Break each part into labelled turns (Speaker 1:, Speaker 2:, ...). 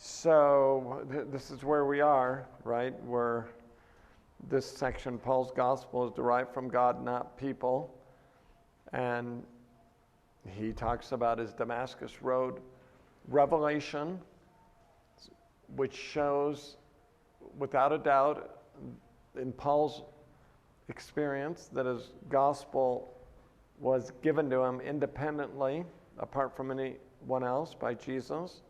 Speaker 1: So this is where we are, right? Where this section, Paul's gospel, is derived from God, not people. And he talks about his Damascus Road revelation, which shows without a doubt in Paul's experience that his gospel was given to him independently, apart from anyone else, by Jesus.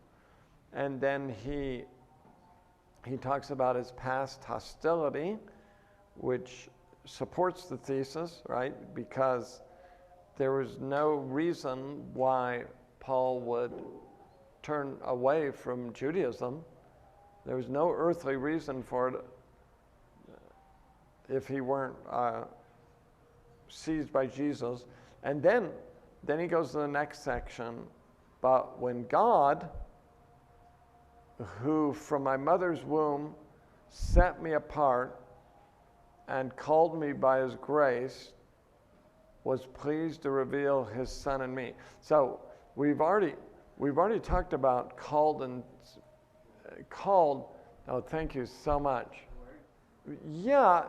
Speaker 1: And then he talks about his past hostility, which supports the thesis, right? Because there was no reason why Paul would turn away from Judaism. There was no earthly reason for it if he weren't seized by Jesus. And then he goes to the next section. But when God, who from my mother's womb set me apart and called me by his grace, was pleased to reveal his Son in me. So we've already talked about called. Oh, thank you so much. Yeah,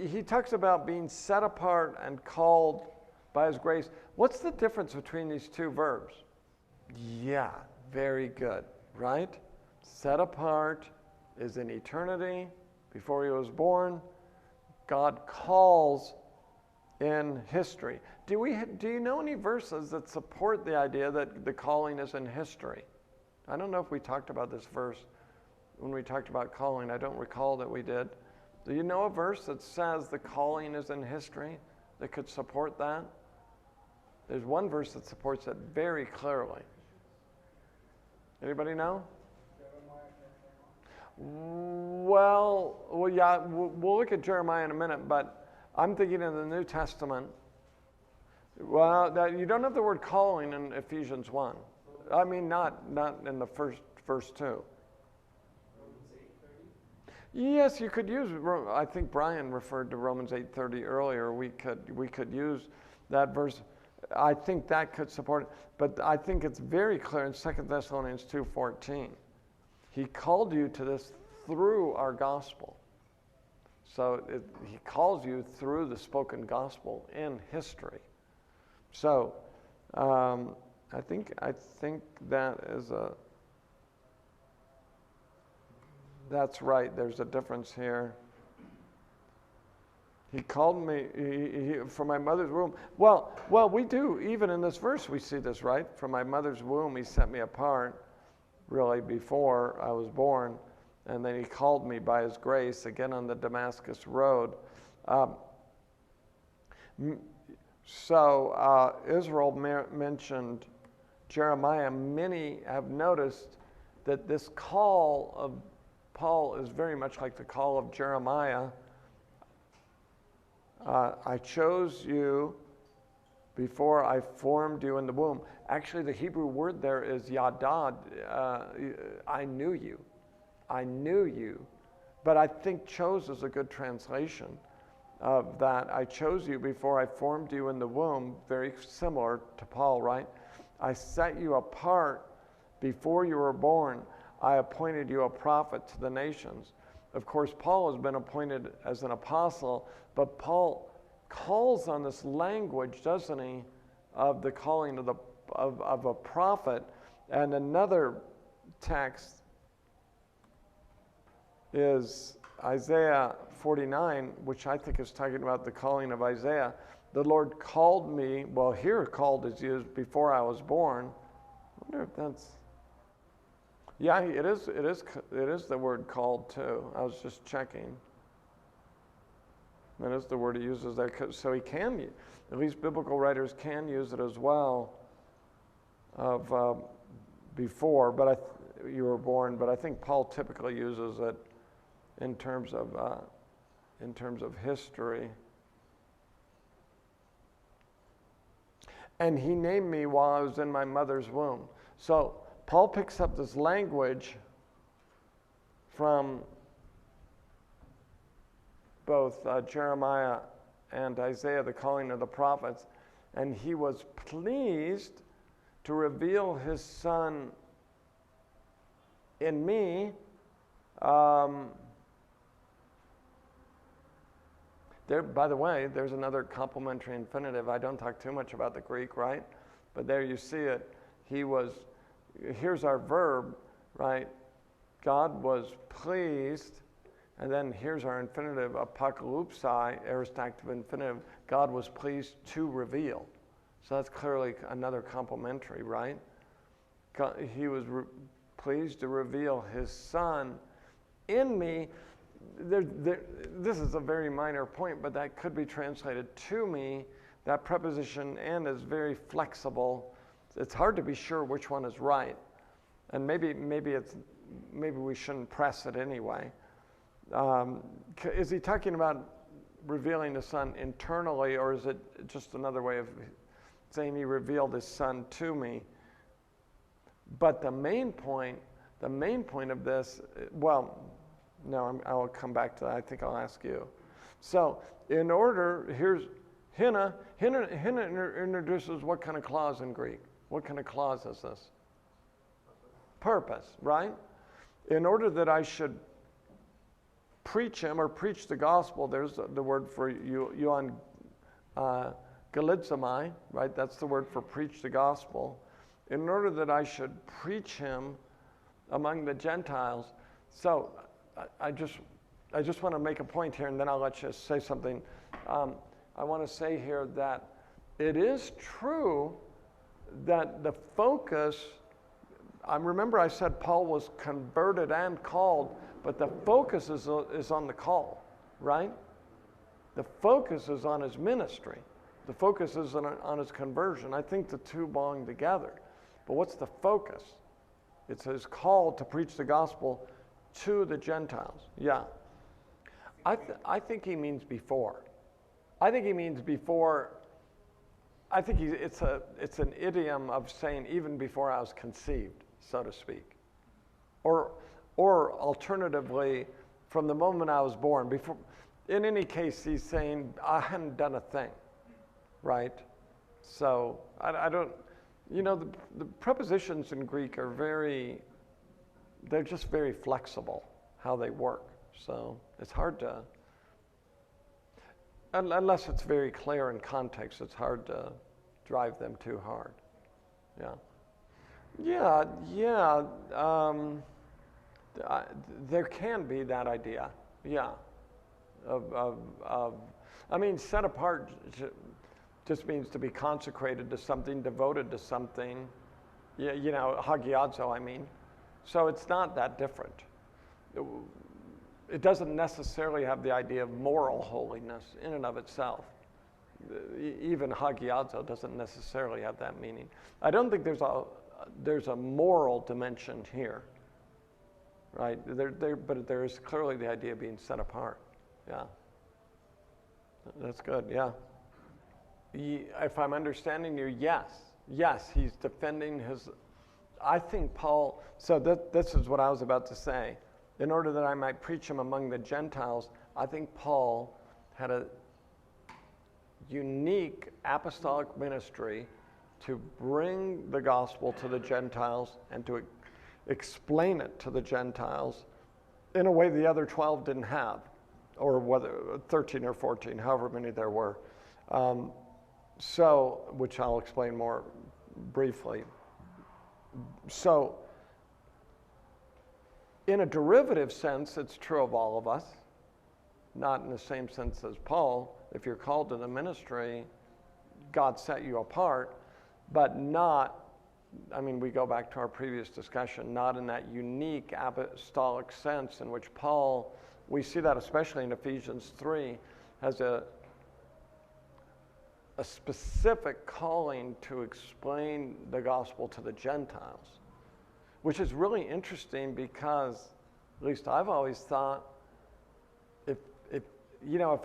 Speaker 1: he talks about being set apart and called by his grace. What's the difference between these two verbs? Yeah, very good, right? Set apart is in eternity, before he was born. God calls in history. Do you know any verses that support the idea that the calling is in history? I don't know if we talked about this verse when we talked about calling. I don't recall that we did. Do you know a verse that says the calling is in history that could support that? There's one verse that supports it very clearly. Anybody know? Well, yeah, we'll look at Jeremiah in a minute, but I'm thinking of the New Testament. Well, you don't have the word calling in Ephesians 1. I mean, not in the first verse 2. Yes, you could use. I think Brian referred to Romans 8:30 earlier. We could use that verse. I think that could support it, but I think it's very clear in 2 Thessalonians 2:14. He called you to this through our gospel. So he calls you through the spoken gospel in history. So I think that is that's right. There's a difference here. He called me from my mother's womb. Well, we do. Even in this verse, we see this, right? From my mother's womb, he set me apart, really, before I was born. And then he called me by his grace, again on the Damascus Road. Israel mentioned Jeremiah. Many have noticed that this call of Paul is very much like the call of Jeremiah. I chose you before I formed you in the womb. Actually, the Hebrew word there is yadad. I knew you. I knew you. But I think chose is a good translation of that. I chose you before I formed you in the womb. Very similar to Paul, right? I set you apart before you were born. I appointed you a prophet to the nations. Of course, Paul has been appointed as an apostle, but Paul calls on this language, doesn't he, of the calling of a prophet. And another text is Isaiah 49, which I think is talking about the calling of Isaiah. The Lord called me, well, here called is used before I was born. I wonder if that's, yeah, it is the word called too. I was just checking. That is the word he uses there. So he can, at least biblical writers can use it as well of before, but you were born. But I think Paul typically uses it in terms of history. And he named me while I was in my mother's womb. So Paul picks up this language from both Jeremiah and Isaiah, the calling of the prophets, and he was pleased to reveal his Son in me. There, by the way, there's another complementary infinitive. I don't talk too much about the Greek, right? But there you see it. Here's our verb, right? God was pleased, and then here's our infinitive, apokalypsai, aorist active infinitive. God was pleased to reveal. So that's clearly another complementary, right? He was pleased to reveal his Son in me. This is a very minor point, but that could be translated to me. That preposition "and" is very flexible. It's hard to be sure which one is right, and maybe we shouldn't press it anyway. Is he talking about revealing the Son internally, or is it just another way of saying he revealed his Son to me? But the main point of this, well, no, I'll come back to that. I think I'll ask you. So, in order, here's Hina introduces what kind of clause in Greek? What kind of clause is this? Purpose, right? In order that I should preach him or preach the gospel, there's the word for euangelizo, right? That's the word for preach the gospel. In order that I should preach him among the Gentiles. So I just want to make a point here, and then I'll let you say something. I want to say here that it is true that the focus, remember I said Paul was converted and called, but the focus is on the call, right? The focus is on his ministry. The focus is on his conversion. I think the two belong together. But what's the focus? It's his call to preach the gospel to the Gentiles. Yeah. I think he means before. I think he means before. I think it's an idiom of saying even before I was conceived, so to speak. Or alternatively, from the moment I was born. Before, in any case, he's saying I hadn't done a thing, right? So I don't, the prepositions in Greek are they're just very flexible how they work. So it's hard to, unless it's very clear in context, it's hard to drive them too hard. Yeah. There can be that idea. Yeah. Set apart just means to be consecrated to something, devoted to something. Hagiadzo, So it's not that different. It doesn't necessarily have the idea of moral holiness in and of itself. Even hagiadzo doesn't necessarily have that meaning. I don't think there's a moral dimension here, right? But there is clearly the idea of being set apart. Yeah, that's good. Yeah. If I'm understanding you, yes, he's defending his. I think Paul. So this is what I was about to say. In order that I might preach him among the Gentiles, I think Paul had a unique apostolic ministry to bring the gospel to the Gentiles and to explain it to the Gentiles in a way the other 12 didn't have, or whether 13 or 14, however many there were. Which I'll explain more briefly. So, in a derivative sense, it's true of all of us, not in the same sense as Paul. If you're called to the ministry, God set you apart, but not, we go back to our previous discussion, not in that unique apostolic sense in which Paul, we see that especially in Ephesians 3, has a specific calling to explain the gospel to the Gentiles, which is really interesting because, at least I've always thought, if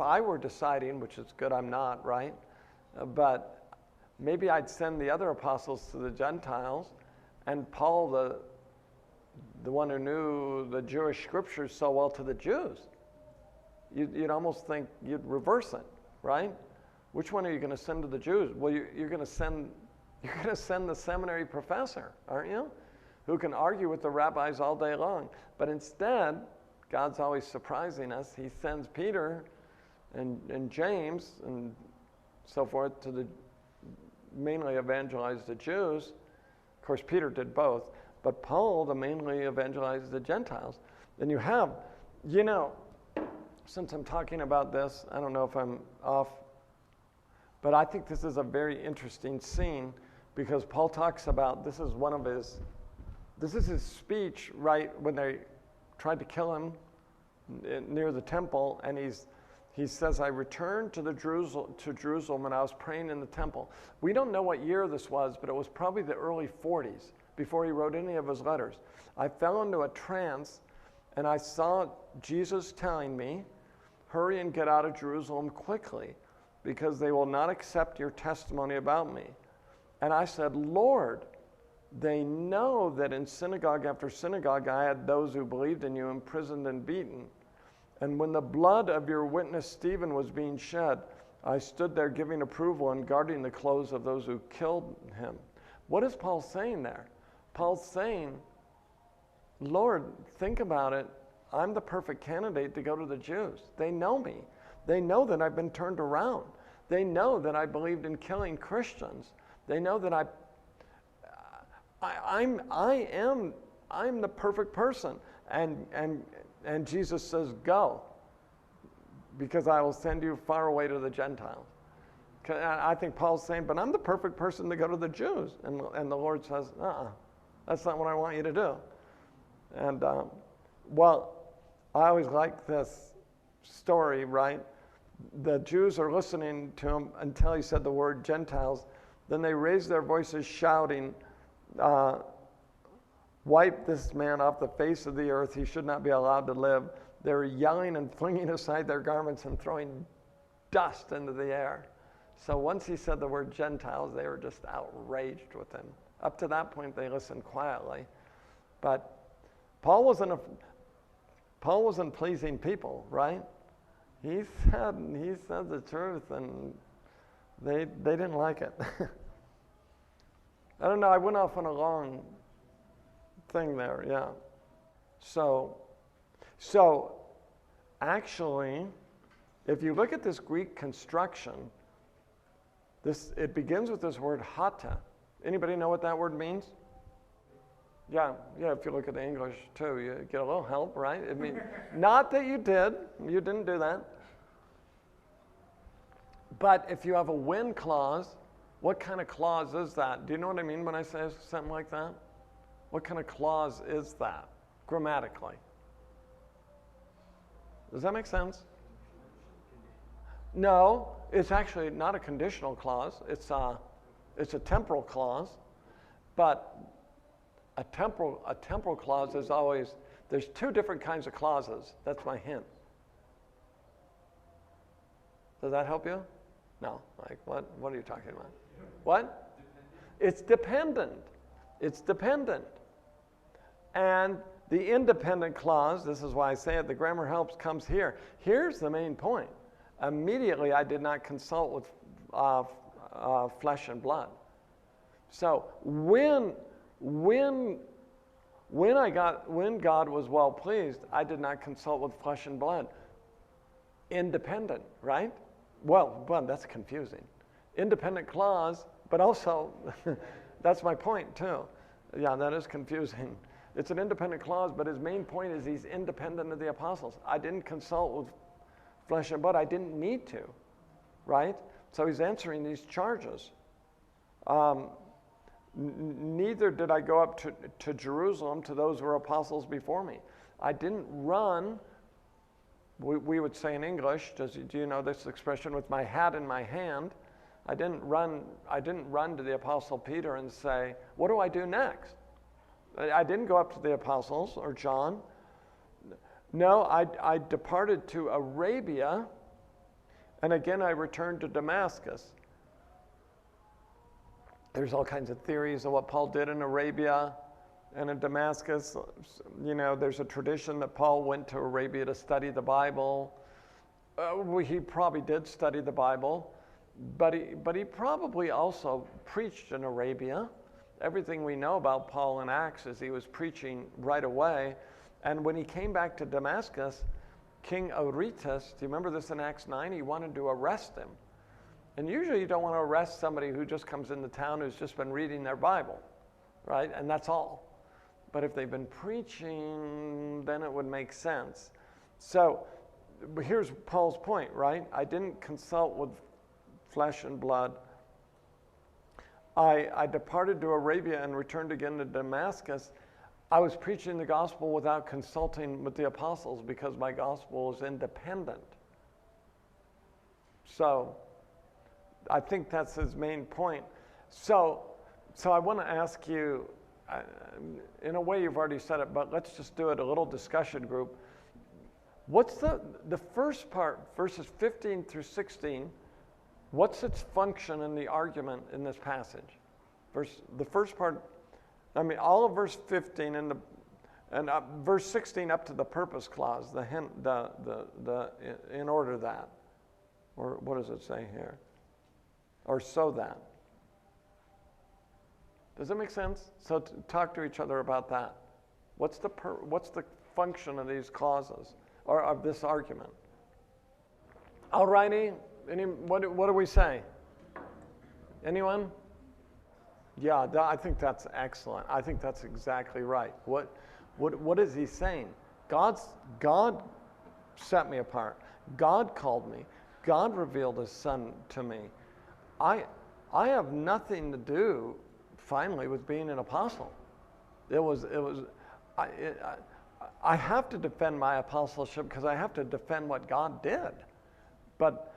Speaker 1: I were deciding, which is good I'm not, right? But maybe I'd send the other apostles to the Gentiles, and Paul, the one who knew the Jewish scriptures so well, to the Jews. You'd almost think you'd reverse it, right? Which one are you going to send to the Jews? Well, you're going to send the seminary professor, aren't you? who can argue with the rabbis all day long. But instead, God's always surprising us. He sends Peter and James and so forth to mainly evangelize the Jews. Of course, Peter did both, but Paul to mainly evangelize the Gentiles. Then you have, since I'm talking about this, I don't know if I'm off, but I think this is a very interesting scene because Paul talks about, this is his speech right when they tried to kill him near the temple, and he says, I returned to Jerusalem when I was praying in the temple. We don't know what year this was, but it was probably the early 40s before he wrote any of his letters. I fell into a trance, and I saw Jesus telling me, hurry and get out of Jerusalem quickly, because they will not accept your testimony about me. And I said, Lord, they know that in synagogue after synagogue I had those who believed in you imprisoned and beaten. And when the blood of your witness Stephen was being shed, I stood there giving approval and guarding the clothes of those who killed him. What is Paul saying there? Paul's saying, Lord, think about it. I'm the perfect candidate to go to the Jews. They know me. They know that I've been turned around. They know that I believed in killing Christians. They know that I'm the perfect person. And Jesus says, go, because I will send you far away to the Gentiles. I think Paul's saying, but I'm the perfect person to go to the Jews. And the Lord says, that's not what I want you to do. And, I always like this story, right? The Jews are listening to him until he said the word Gentiles. Then they raised their voices shouting, wipe this man off the face of the earth. He should not be allowed to live. They were yelling and flinging aside their garments and throwing dust into the air. So once he said the word Gentiles, they were just outraged with him. Up to that point, they listened quietly. But Paul wasn't pleasing people, right? He said the truth, and they didn't like it. I don't know. I went off on a long thing there, yeah. So actually, if you look at this Greek construction, it begins with this word hata. Anybody know what that word means? Yeah, if you look at the English too, you get a little help, right? I mean, not that you didn't do that. But if you have a when clause, what kind of clause is that? Do you know what I mean when I say something like that? What kind of clause is that grammatically? Does that make sense? No, it's actually not a conditional clause. It's a temporal clause, but a temporal clause is always, there's two different kinds of clauses. That's my hint. Does that help you? No, like what are you talking about? What? It's dependent. It's dependent. And the independent clause, this is why I say it, the grammar helps comes here. Here's the main point. Immediately I did not consult with flesh and blood. So when God was well pleased, I did not consult with flesh and blood. Independent, right? Well, that's confusing. Independent clause, but also, that's my point too. Yeah, that is confusing. It's an independent clause, but his main point is he's independent of the apostles. I didn't consult with flesh and blood. I didn't need to, right? So he's answering these charges. Neither did I go up to Jerusalem to those who were apostles before me. I didn't run, we would say in English, do you know this expression, with my hat in my hand. I didn't run to the apostle Peter and say, what do I do next? I didn't go up to the apostles or John. No, I departed to Arabia, and again I returned to Damascus. There's all kinds of theories of what Paul did in Arabia and in Damascus. You know, there's a tradition that Paul went to Arabia to study the Bible. He probably did study the Bible, but he probably also preached in Arabia. everything we know about Paul in Acts is he was preaching right away. And when he came back to Damascus, King Aretas, do you remember this in Acts 9? He wanted to arrest him. And usually you don't want to arrest somebody who just comes into town who's just been reading their Bible, right? And that's all. But if they've been preaching, then it would make sense. So here's Paul's point, right? I didn't consult with flesh and blood. I departed to Arabia and returned again to Damascus. I was preaching the gospel without consulting with the apostles because my gospel is independent. So I think that's his main point. So I want to ask you, in a way you've already said it, but let's just do it, a little discussion group. What's the first part, verses 15 through 16, what's its function in the argument in this passage? The first part, I mean, all of verse 15 and verse 16 up to the purpose clause, the hint, in order that, or what does it say here? Or so that. Does that make sense? So talk to each other about that. What's the function of these clauses or of this argument? All righty. What do we say? Anyone? Yeah, I think that's excellent. I think that's exactly right. What is he saying? God set me apart. God called me. God revealed his son to me. I have nothing to do finally with being an apostle. I have to defend my apostleship because I have to defend what God did. But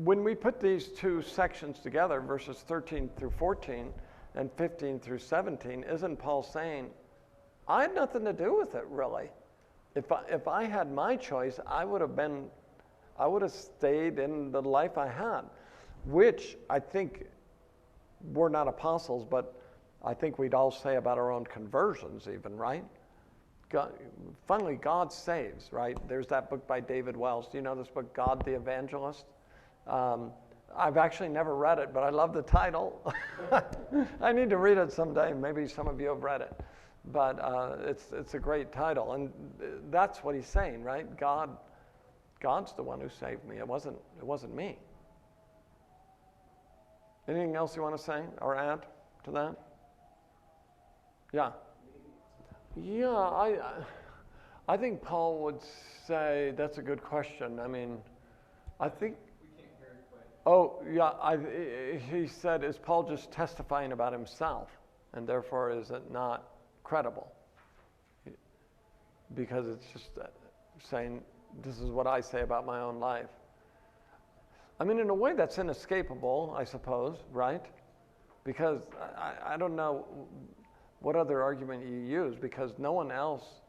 Speaker 1: when we put these two sections together, verses 13 through 14 and 15 through 17, isn't Paul saying, I had nothing to do with it really. If I had my choice, I would have stayed in the life I had, which I think we're not apostles, but I think we'd all say about our own conversions even, right? Finally, God saves, right? There's that book by David Wells. Do you know this book, God the Evangelist? I've actually never read it, but I love the title. I need to read it someday. Maybe some of you have read it. But it's a great title. And that's what he's saying, right? God's the one who saved me. It wasn't me. Anything else you want to say or add to that? Yeah. Yeah, I think Paul would say that's a good question. I mean, I think. We can't hear it quite. Oh, yeah. He said, is Paul just testifying about himself, and therefore is it not credible? Because it's just saying, this is what I say about my own life. I mean, in a way, that's inescapable, I suppose, right? Because I don't know what other argument you use, because no one else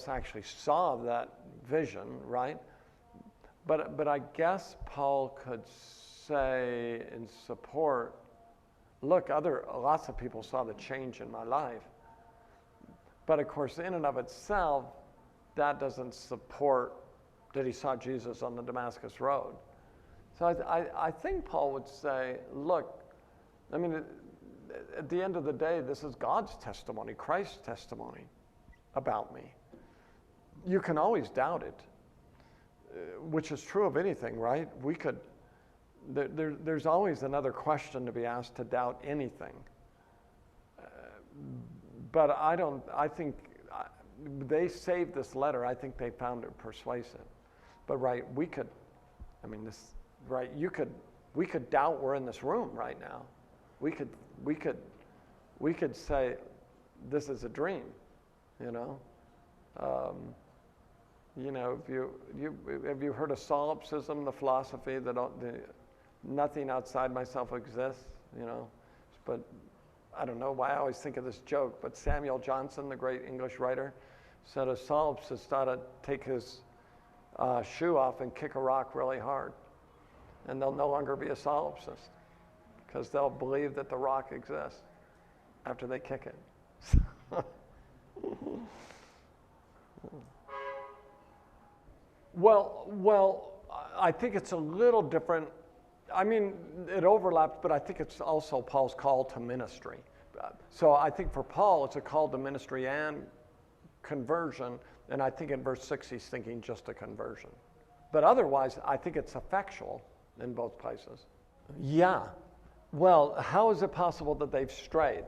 Speaker 1: actually saw that vision, right? But I guess Paul could say in support, look, lots of people saw the change in my life. But of course, in and of itself, that doesn't support that he saw Jesus on the Damascus Road. So I think Paul would say, look, I mean, at the end of the day, this is God's testimony, Christ's testimony about me. You can always doubt it, which is true of anything, right? There's always another question to be asked to doubt anything. But I think they saved this letter. I think they found it persuasive. But right, we could doubt we're in this room right now. We could say this is a dream, you know. Have you heard of solipsism, the philosophy that nothing outside myself exists, you know? But I don't know why I always think of this joke, but Samuel Johnson, the great English writer, said a solipsist ought to take his shoe off and kick a rock really hard, and they'll no longer be a solipsist because they'll believe that the rock exists after they kick it. Well, I think it's a little different. I mean, it overlaps, but I think it's also Paul's call to ministry. So I think for Paul, it's a call to ministry and conversion, and I think in verse 6 he's thinking just a conversion. But otherwise, I think it's effectual in both places. Yeah. Well, how is it possible that they've strayed?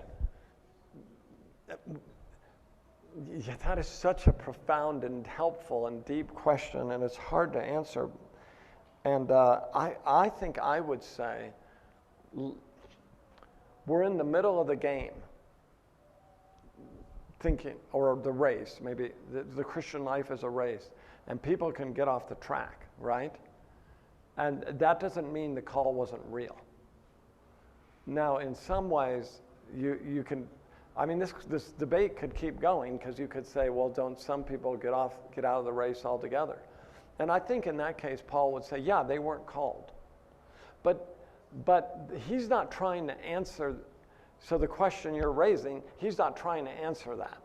Speaker 1: Yeah, that is such a profound and helpful and deep question, and it's hard to answer. And I think I would say we're in the middle of the game, thinking, or the race, maybe the Christian life is a race, and people can get off the track, right? And that doesn't mean the call wasn't real. Now, in some ways, you can, I mean, this debate could keep going, because you could say, well, don't some people get out of the race altogether? And I think in that case, Paul would say, yeah, they weren't called. But he's not trying to answer, so the question you're raising, he's not trying to answer that.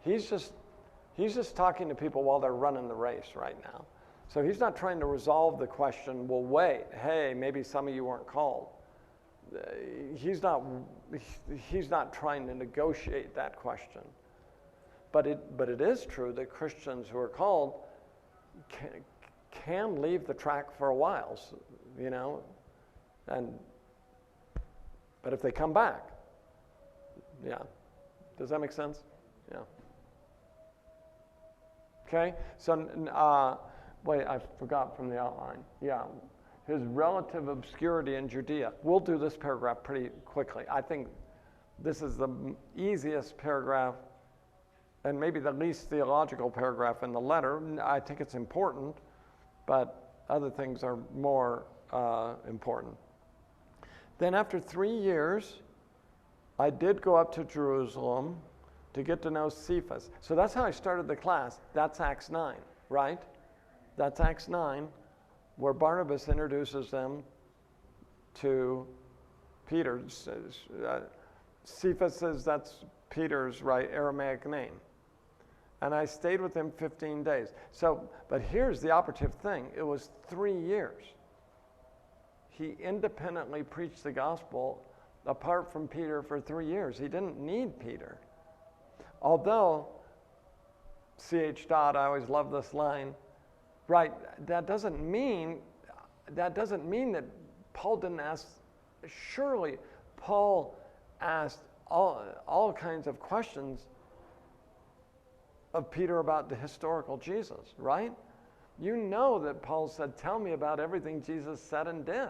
Speaker 1: He's just talking to people while they're running the race right now. So he's not trying to resolve the question, well, wait, hey, maybe some of you weren't called. He's not trying to negotiate that question. But it is true that Christians who are called can leave the track for a while, you know, but if they come back, yeah. Does that make sense? Yeah. Okay, so wait, I forgot from the outline. Yeah, his relative obscurity in Judea. We'll do this paragraph pretty quickly. I think this is the easiest paragraph and maybe the least theological paragraph in the letter. I think it's important, but other things are more important. Then after 3 years, I did go up to Jerusalem to get to know Cephas. So that's how I started the class. That's Acts 9, right? That's Acts 9, where Barnabas introduces them to Peter. Cephas says that's Peter's Aramaic name. And I stayed with him 15 days. So, but here's the operative thing. It was 3 years. He independently preached the gospel apart from Peter for 3 years. He didn't need Peter. Although, C.H. Dodd, I always love this line, right, that doesn't mean that Paul didn't ask, surely Paul asked all kinds of questions of Peter about the historical Jesus, right? You know that Paul said, tell me about everything Jesus said and did.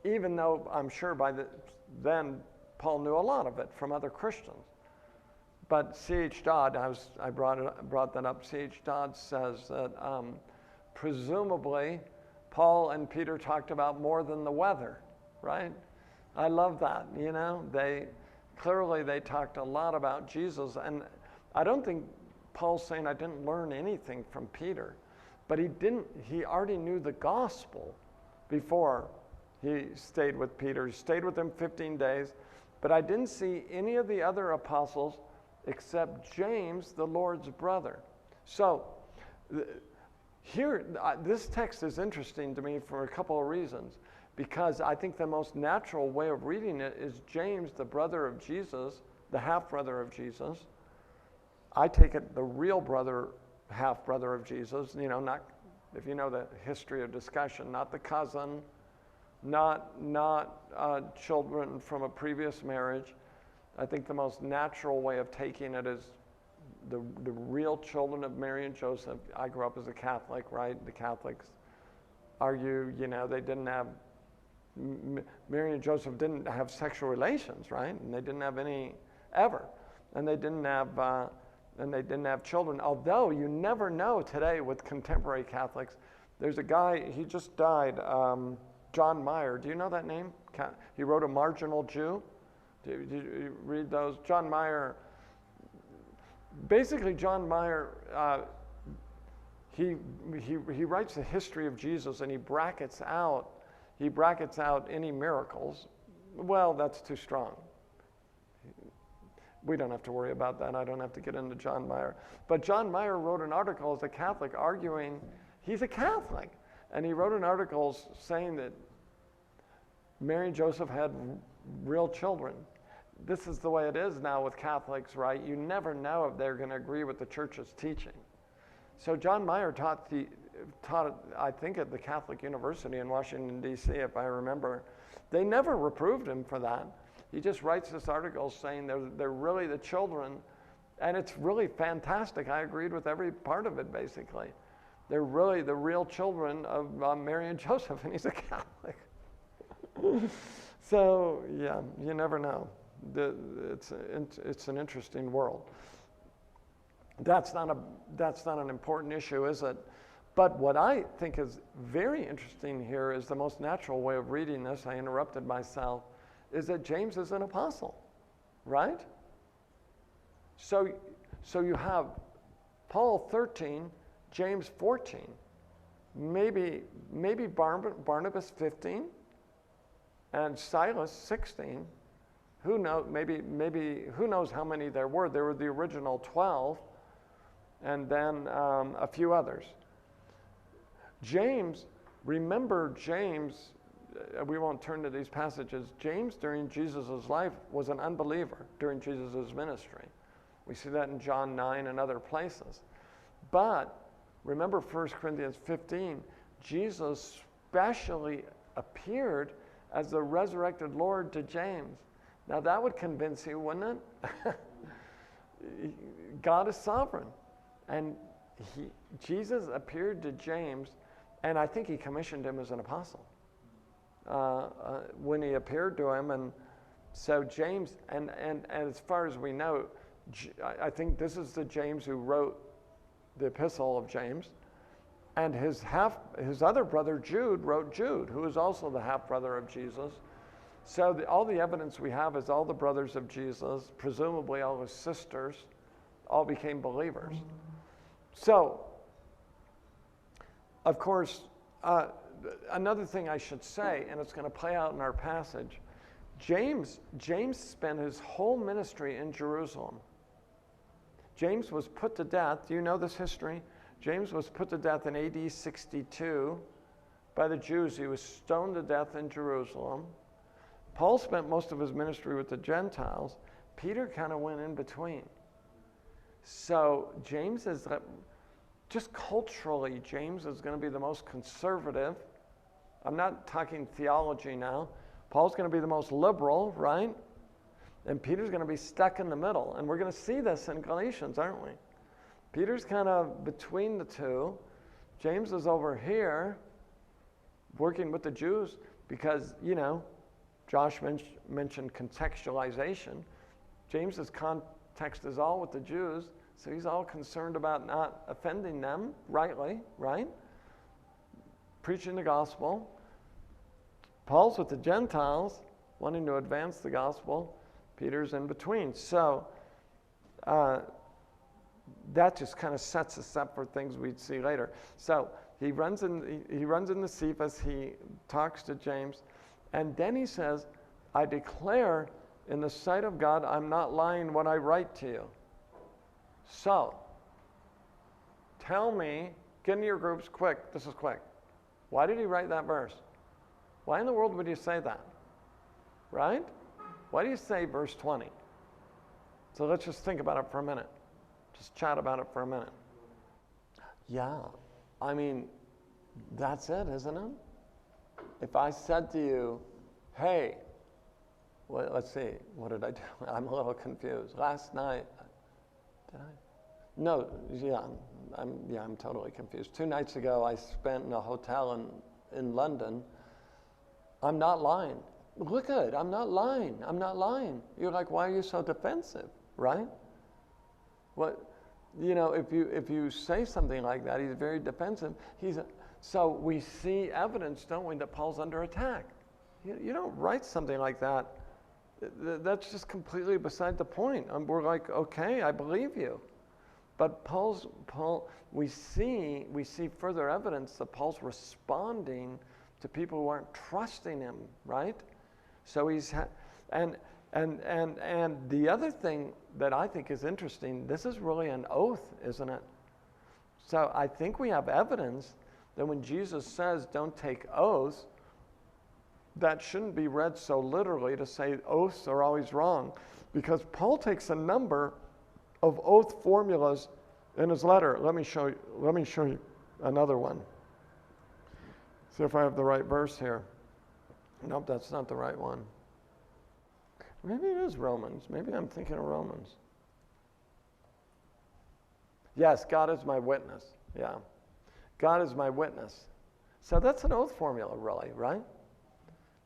Speaker 1: Even though I'm sure then Paul knew a lot of it from other Christians. But C.H. Dodd, I brought that up, C.H. Dodd says that presumably Paul and Peter talked about more than the weather, right? I love that, you know? They talked a lot about Jesus, and I don't think Paul's saying I didn't learn anything from Peter, but he already knew the gospel before he stayed with Peter. He stayed with him 15 days, but I didn't see any of the other apostles except James, the Lord's brother. So here, this text is interesting to me for a couple of reasons, because I think the most natural way of reading it is James, the brother of Jesus, the half-brother of Jesus. I take it the real brother, half-brother of Jesus, you know, not, if you know the history of discussion, not the cousin, not children from a previous marriage. I think the most natural way of taking it is the real children of Mary and Joseph. I grew up as a Catholic, right? The Catholics argue, you know, they didn't have, Mary and Joseph didn't have sexual relations, right? And they didn't have any ever. And they didn't have children. Although you never know today with contemporary Catholics. There's a guy, he just died, John Meyer. Do you know that name? He wrote A Marginal Jew. Did you read those? John Meyer, basically John Meyer, he writes the history of Jesus, and he brackets out any miracles. Well, that's too strong. We don't have to worry about that. I don't have to get into John Meyer. But John Meyer wrote an article as a Catholic arguing, he's a Catholic, and he wrote an article saying that Mary and Joseph had real children. This is the way it is now with Catholics, right? You never know if they're going to agree with the church's teaching. So John Meyer taught, I think, at the Catholic University in Washington, D.C., if I remember. They never reproved him for that. He just writes this article saying they're really the children, and it's really fantastic. I agreed with every part of it, basically. They're really the real children of Mary and Joseph, and he's a Catholic. So, yeah, you never know. It's an interesting world. That's not an important issue, is it? But what I think is very interesting here is the most natural way of reading this. I interrupted myself. Is that James is an apostle, right? So you have Paul 13, James 14, maybe Barnabas 15, and Silas 16. Who knows? Maybe who knows how many there were? There were the original 12, and then a few others. James, remember James. We won't turn to these passages. James, during Jesus' life, was an unbeliever during Jesus' ministry. We see that in John 9 and other places. But remember 1 Corinthians 15, Jesus specially appeared as the resurrected Lord to James. Now that would convince you, wouldn't it? God is sovereign. And Jesus appeared to James, and I think he commissioned him as an apostle. When he appeared to him, and so James, and as far as we know, I think this is the James who wrote the epistle of James, and his other brother Jude wrote Jude, who is also the half brother of Jesus. So all the evidence we have is all the brothers of Jesus, presumably all his sisters, all became believers. So, of course, another thing I should say, and it's going to play out in our passage, James spent his whole ministry in Jerusalem. James was put to death. Do you know this history? James was put to death in AD 62 by the Jews. He was stoned to death in Jerusalem. Paul spent most of his ministry with the Gentiles. Peter kind of went in between. So James is, just culturally, James is going to be the most conservative. I'm not talking theology now. Paul's going to be the most liberal, right? And Peter's going to be stuck in the middle. And we're going to see this in Galatians, aren't we? Peter's kind of between the two. James is over here working with the Jews because, Josh mentioned contextualization. James's context is all with the Jews, so he's all concerned about not offending them rightly, right? Preaching the gospel. Paul's with the Gentiles, wanting to advance the gospel. Peter's in between. So that just kind of sets us up for things we'd see later. So he runs in the Cephas, he talks to James, and then he says, I declare in the sight of God, I'm not lying when I write to you. So, tell me, get into your groups quick. This is quick. Why did he write that verse? Why in the world would you say that? Right? Why do you say verse 20? So let's just think about it for a minute. Just chat about it for a minute. Yeah, I mean, that's it, isn't it? If I said to you, hey, well, let's see, what did I do? I'm a little confused. Last night, did I? No, I'm totally confused. 2 nights ago, I spent in a hotel in London. I'm not lying. Look at it, I'm not lying. I'm not lying. You're like, why are you so defensive, right? What, if you say something like that, he's very defensive. So we see evidence, don't we, that Paul's under attack. You don't write something like that. That's just completely beside the point. We're like, okay, I believe you. But we see further evidence that Paul's responding to people who aren't trusting him, right? So and the other thing that I think is interesting, this is really an oath, isn't it? So I think we have evidence that when Jesus says don't take oaths, that shouldn't be read so literally to say oaths are always wrong, because Paul takes a number of oath formulas in his letter. Let me show you another one. See if I have the right verse here. Nope, that's not the right one. Maybe it is Romans. Maybe I'm thinking of Romans. Yes, God is my witness. Yeah. God is my witness. So that's an oath formula, really, right?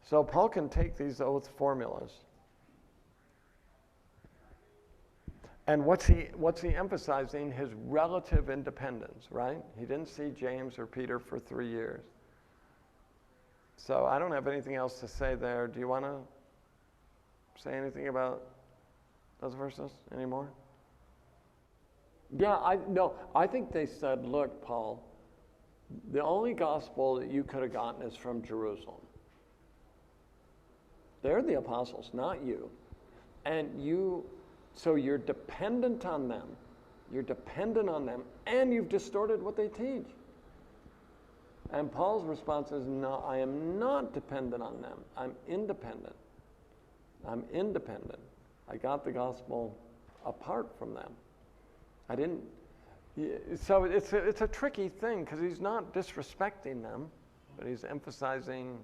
Speaker 1: So Paul can take these oath formulas. And what's he emphasizing? His relative independence, right? He didn't see James or Peter for 3 years. So I don't have anything else to say there. Do you want to say anything about those verses anymore?
Speaker 2: Yeah, I think they said, look, Paul, the only gospel that you could have gotten is from Jerusalem. They're the apostles, not you. And so you're dependent on them. You're dependent on them, and you've distorted what they teach. And Paul's response is, no, I am not dependent on them. I'm independent. I'm independent. I got the gospel apart from them. I didn't. So it's a tricky thing, because he's not disrespecting them, but he's emphasizing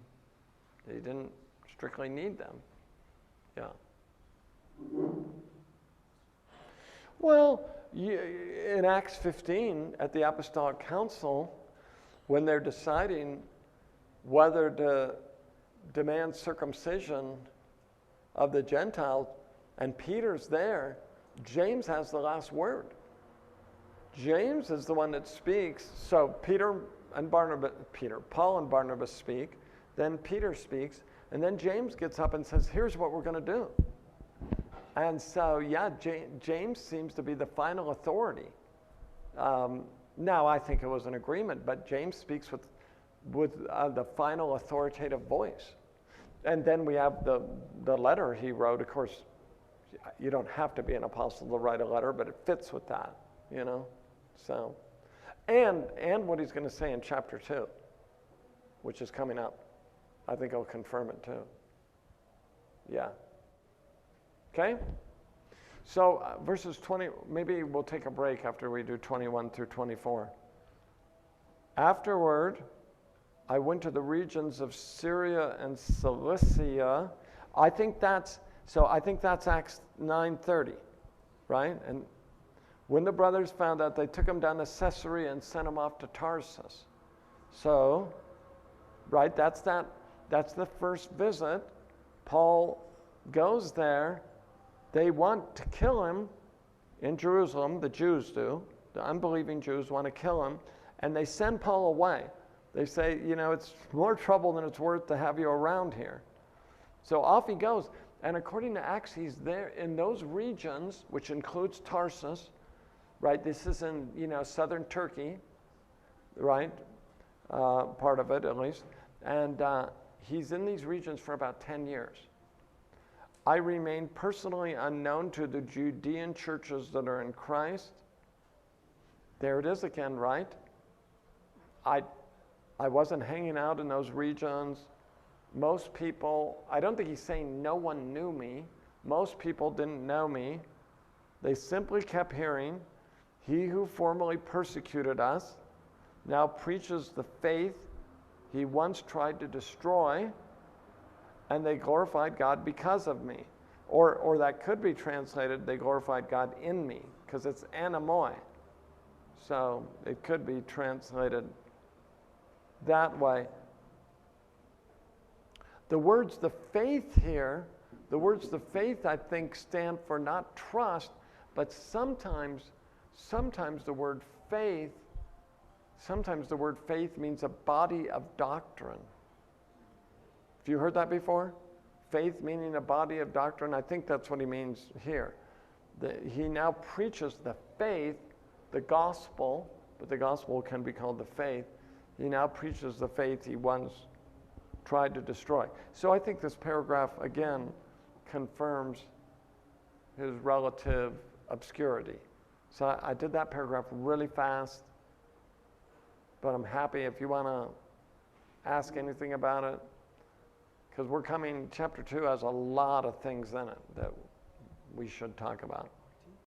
Speaker 2: that he didn't strictly need them. Yeah. Well, in Acts 15, at the Apostolic Council, when they're deciding whether to demand circumcision of the Gentiles, and Peter's there, James has the last word. James is the one that speaks. So Paul and Barnabas speak, then Peter speaks, and then James gets up and says, here's what we're going to do. And so, yeah, James seems to be the final authority. Now, I think it was an agreement, but James speaks with the final authoritative voice. And then we have the letter he wrote. Of course, you don't have to be an apostle to write a letter, but it fits with that, you know. So, and what he's going to say in chapter 2, which is coming up. I think I'll confirm it too. Yeah. Okay? So verses 20, maybe we'll take a break after we do 21 through 24. Afterward, I went to the regions of Syria and Cilicia. I think that's Acts 9:30, right? And when the brothers found out, they took him down to Caesarea and sent him off to Tarsus. So, right, that's the first visit. Paul goes there. They want to kill him in Jerusalem, the Jews do. The unbelieving Jews want to kill him, and they send Paul away. They say, it's more trouble than it's worth to have you around here. So off he goes, and according to Acts, he's there in those regions, which includes Tarsus, right? This is in, southern Turkey, right? Part of it, at least. And he's in these regions for about 10 years. I remain personally unknown to the Judean churches that are in Christ. There it is again, right? I wasn't hanging out in those regions. Most people, I don't think he's saying no one knew me. Most people didn't know me. They simply kept hearing, he who formerly persecuted us now preaches the faith he once tried to destroy, and they glorified God because of me. Or that could be translated, they glorified God in me, because it's anamoi. So it could be translated that way. The words the faith here, I think stand for not trust, but sometimes the word faith means a body of doctrine. Have you heard that before? Faith meaning a body of doctrine. I think that's what he means here. He now preaches the faith, the gospel, but the gospel can be called the faith. He now preaches the faith he once tried to destroy. So I think this paragraph, again, confirms his relative obscurity. So I did that paragraph really fast, but I'm happy if you want to ask anything about it. Because chapter 2 has a lot of things in it that we should talk about.